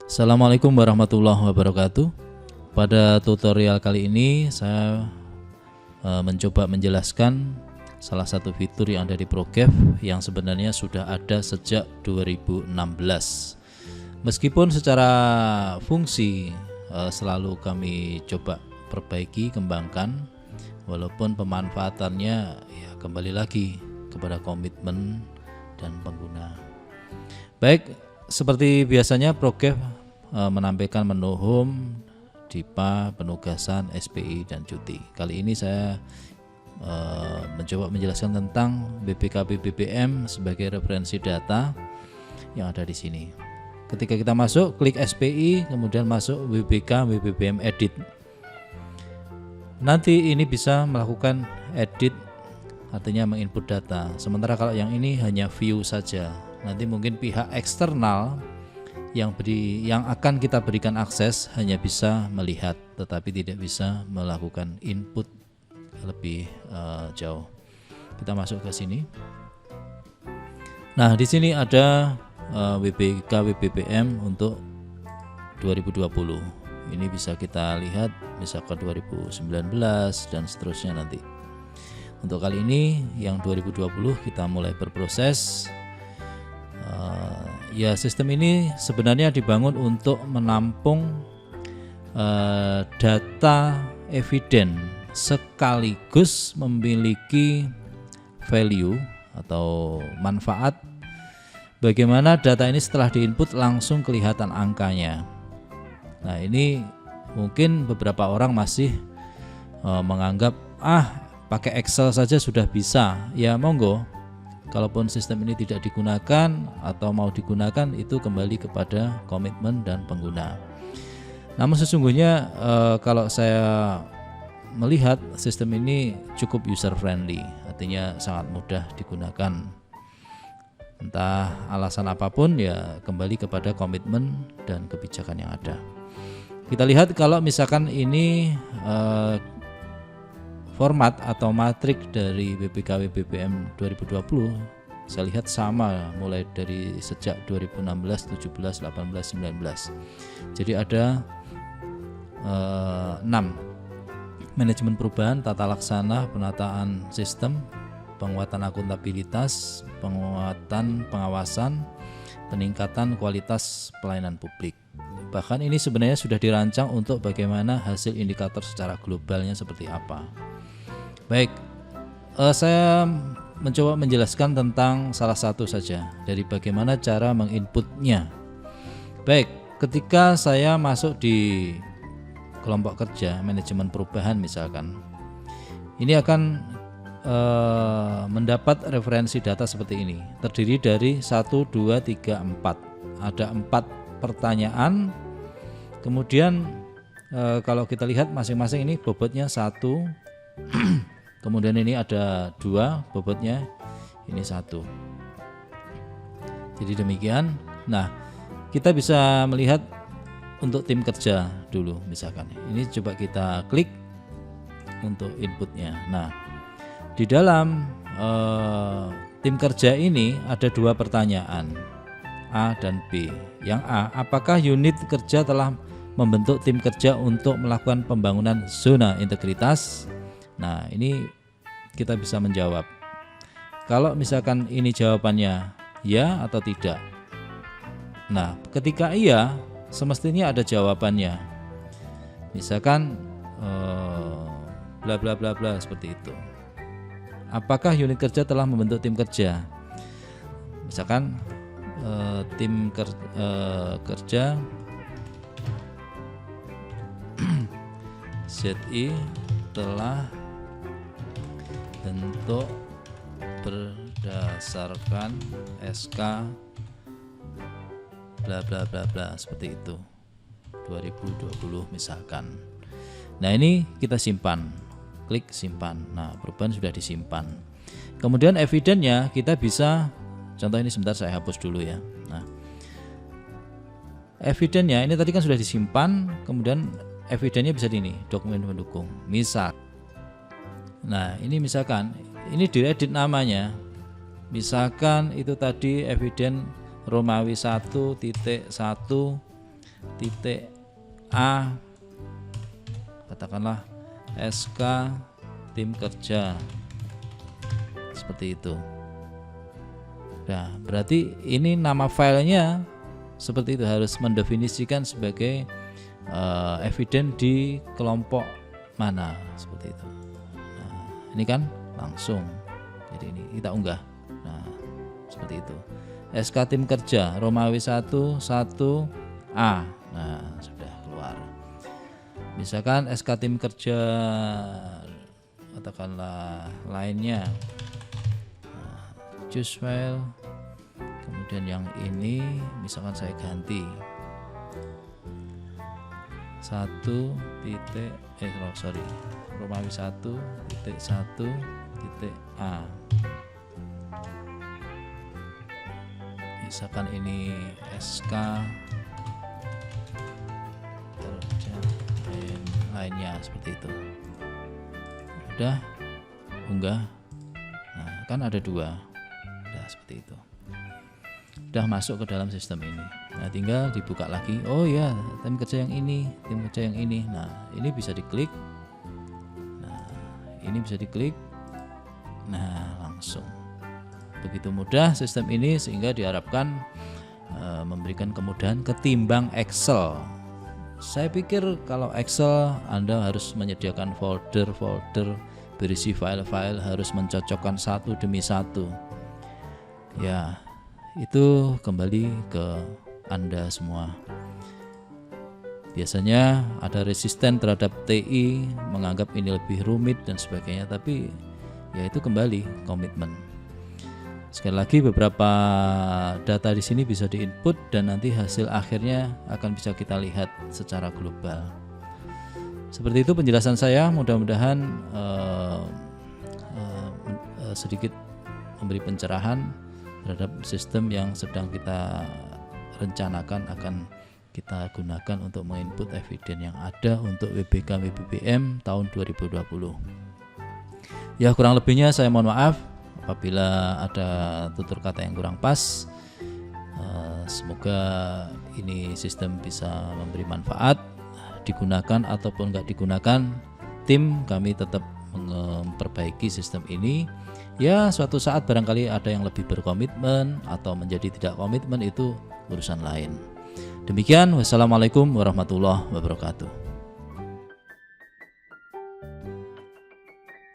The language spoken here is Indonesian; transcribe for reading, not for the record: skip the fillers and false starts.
Assalamualaikum warahmatullahi wabarakatuh. Pada tutorial kali ini saya mencoba menjelaskan salah satu fitur yang ada di ProGAF yang sebenarnya sudah ada sejak 2016. Meskipun secara fungsi selalu kami coba perbaiki, kembangkan, walaupun pemanfaatannya ya kembali lagi kepada komitmen dan pengguna. Baik, seperti biasanya ProGAF menampilkan menu home, DIPA, penugasan, SPI, dan cuti. Kali ini saya mencoba menjelaskan tentang BPKB BBM sebagai referensi data yang ada di sini. Ketika kita masuk, klik SPI, kemudian masuk WBK BBM edit. Nanti ini bisa melakukan edit, artinya menginput data. Sementara kalau yang ini hanya view saja. Nanti mungkin pihak eksternal yang akan kita berikan akses hanya bisa melihat, tetapi tidak bisa melakukan input lebih jauh. Kita masuk ke sini. Nah, di sini ada WBK WBBM untuk 2020. Ini bisa kita lihat misalkan 2019 dan seterusnya nanti. Untuk kali ini yang 2020 kita mulai berproses. Ya, sistem ini sebenarnya dibangun untuk menampung data eviden sekaligus memiliki value atau manfaat. Bagaimana data ini setelah diinput langsung kelihatan angkanya. Nah, ini mungkin beberapa orang masih menganggap pakai Excel saja sudah bisa. Ya monggo. Kalaupun sistem ini tidak digunakan atau mau digunakan, itu kembali kepada komitmen dan pengguna. Namun sesungguhnya kalau saya melihat sistem ini cukup user friendly, artinya sangat mudah digunakan. Entah alasan apapun, ya kembali kepada komitmen dan kebijakan yang ada. Kita lihat kalau misalkan ini format atau matrik dari BPKB BBM 2020, saya lihat sama mulai dari sejak 2016, 17, 18, 19. Jadi ada 6: manajemen perubahan, tata laksana, penataan sistem, penguatan akuntabilitas, penguatan pengawasan, peningkatan kualitas pelayanan publik. Bahkan ini sebenarnya sudah dirancang untuk bagaimana hasil indikator secara globalnya seperti apa. Baik, saya mencoba menjelaskan tentang salah satu saja dari bagaimana cara menginputnya. Baik, ketika saya masuk di kelompok kerja manajemen perubahan misalkan, ini akan mendapat referensi data seperti ini, terdiri dari 1, 2, 3, 4. Ada 4 pertanyaan. Kemudian kalau kita lihat masing-masing ini bobotnya 1. Kemudian ini ada 2 bobotnya, ini 1. Jadi demikian. Nah, kita bisa melihat untuk tim kerja dulu misalkan. Ini coba kita klik untuk inputnya. Nah, di dalam tim kerja ini ada 2 pertanyaan, A dan B. Yang A, apakah unit kerja telah membentuk tim kerja untuk melakukan pembangunan zona integritas? Nah, ini kita bisa menjawab. Kalau misalkan ini jawabannya ya atau tidak. Nah, ketika iya, semestinya ada jawabannya. Misalkan bla bla bla bla seperti itu. Apakah unit kerja telah membentuk tim kerja? Misalkan tim kerja ZI telah bentuk berdasarkan SK bla bla bla bla seperti itu 2020 misalkan. Nah, ini kita simpan, klik simpan. Nah, perubahan sudah disimpan. Kemudian evidennya kita bisa, contoh ini sebentar saya hapus dulu ya. Nah, evidennya ini tadi kan sudah disimpan, kemudian evidennya bisa di ini, dokumen pendukung misal. Nah, ini misalkan ini diedit namanya, misalkan itu tadi eviden Romawi 1.1 titik A, katakanlah SK tim kerja, seperti itu. Nah, berarti ini nama filenya seperti itu, harus mendefinisikan sebagai eviden di kelompok mana, seperti itu. Nah, ini kan langsung, jadi ini kita unggah. Nah, seperti itu. SK tim kerja Romawi 1 1A. Nah, sudah keluar. Misalkan SK tim kerja katakanlah lainnya, choose file, kemudian yang ini misalkan saya ganti 1 titik Romawi 1 titik 1 titik A. Misalkan ini SK kerja lainnya, seperti itu. Udah unggah. Nah, kan ada 2. Udah seperti itu. Udah masuk ke dalam sistem ini. Nah, tinggal dibuka lagi. Oh ya, tim kerja yang ini, tim kerja yang ini. Nah, ini bisa diklik. Nah, ini bisa diklik. Nah, langsung. Begitu mudah sistem ini, sehingga diharapkan memberikan kemudahan ketimbang Excel. Saya pikir kalau Excel Anda harus menyediakan folder-folder berisi file-file, harus mencocokkan satu demi satu. Ya, itu kembali ke Anda semua. Biasanya ada resisten terhadap TI, menganggap ini lebih rumit dan sebagainya, tapi ya itu kembali komitmen. Sekali lagi, beberapa data di sini bisa diinput dan nanti hasil akhirnya akan bisa kita lihat secara global. Seperti itu penjelasan saya, mudah-mudahan sedikit memberi pencerahan terhadap sistem yang sedang kita rencanakan akan kita gunakan untuk menginput eviden yang ada untuk WBK WBBM tahun 2020. Ya, kurang lebihnya saya mohon maaf apabila ada tutur kata yang kurang pas. Semoga ini sistem bisa memberi manfaat, digunakan ataupun nggak digunakan, tim kami tetap memperbaiki sistem ini. Ya, suatu saat barangkali ada yang lebih berkomitmen atau menjadi tidak komitmen, itu urusan lain. Demikian, wassalamualaikum warahmatullahi wabarakatuh.